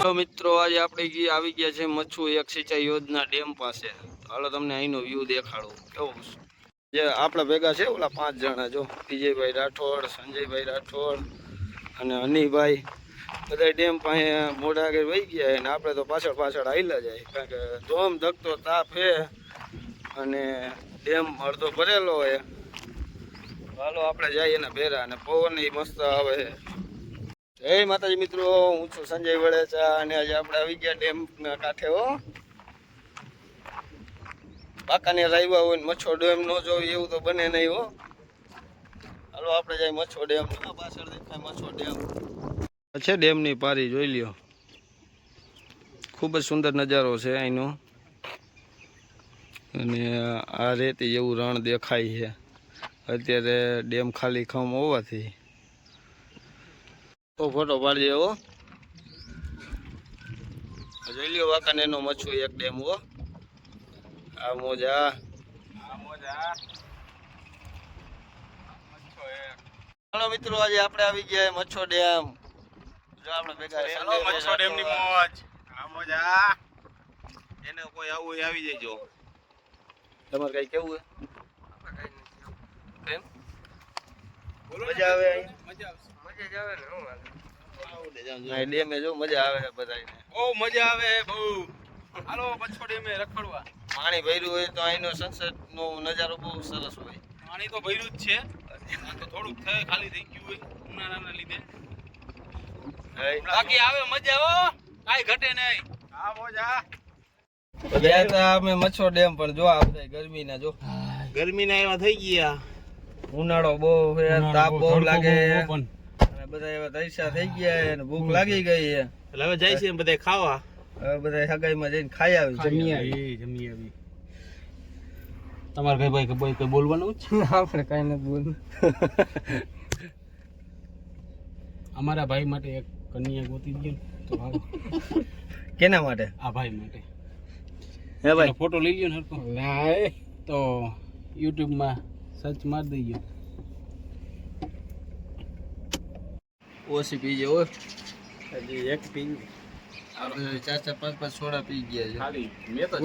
Hello મિત્રો, આજે આપણે આવી ગયા છે મચ્છુ એક સિંચાઈ યોજના ડેમ પાસે. હાલો તમને અહીંનો વ્યૂ દેખાડું કેવું જે આપણે ભેગા છે ઓલા 5 જણા, જો વિજયભાઈ રાઠોડ, સંજયભાઈ રાઠોડ અને હનીભાઈ બધા ડેમ પાસે મોઢા આગળ વહી ગયા અને આપણે તો પાછળ પાછળ આવેલા જાય, કારણ કે ધોમ ધકતો તાપ છે અને ડેમ અડધો ભરેલો હોય. હાલો આપણે જઈએ ને ભેરા અને પવન મસ્ત આવે. જય માતાજી મિત્રો, હું છું સંજય વડેચા અને આજે આપણે આવી ગયા ડેમ કાંઠે. હો બાકાને રાવ્યા હોય ને મચ્છો ડેમ ન જોયું એવું તો બને નહીં. હો હાલો આપણે જાય મચ્છો ડેમ. પાછળ દેખાય મચ્છો ડેમ છે, ડેમની પારી જોઈ લ્યો. ખૂબ જ સુંદર નજારો છે અહીંનો અને આ રેતી જેવું રણ દેખાય છે. અત્યારે ડેમ ખાલી ખમ હોવાથી તો ફોટો પાડજે. હો જોઈ લ્યો વાંકાનેરનો મચ્છુ એક ડેમ. હો આ મોજા હાલો મિત્રો, આજે આપણે આવી ગયા મચ્છો ડેમ. જો આપણે ભેગા મચ્છો ડેમ ની મોજ. આ મોજા એને કોઈ આવું આવી જજો. તમારે કઈ કેવું હે? મજા આવે? મજા આવે ને ડેમે જો મજા આવે બધાને. ઓ મજા આવે બહુ. હાલો મચ્છો ડેમે રખડવા. પાણી ભર્યું હોય તો અહીંનો સનસેટ નો નજારો બહુ સરસ હોય. પાણી તો ભર્યું જ છે, તો થોડુંક ખાલી થઈ ગયું હોય ઉનાળાના લીધે. બાકી આવે મજા. હો કાઈ ઘટે નહીં. આ મોજા ગયા હતા અમે મચ્છો ડેમ પર. જો આપણે ગરમીના જો ગરમીના એવા થઈ ગયા. ઉનાળો બહુ તાપ બહુ લાગે અને બધા એવા તરસ્યા થઈ ગયા અને ભૂખ લાગી ગઈ છે. એટલે હવે જાય છે બધા ખાવા. હવે બધા સગાઈમાં જઈને ખાઈ આવી. જમી આવી. તમારે કઈ ભાઈ કઈ બોલવાનું છે? આપણે કઈ નથી બોલવું. અમારા ભાઈ માટે એક કન્યા ગોતી દો તો હાલો. કેના માટે? આ ભાઈ માટે. હે ભાઈ ફોટો લઈ ગયો ને હરકો ના તો YouTube માં સર્ચ માર દઈજો. ઓછી પીજે. હો હજી એક પી. આપણે 4-5 સોડા પી ગયા છે ખાલી. મેં તો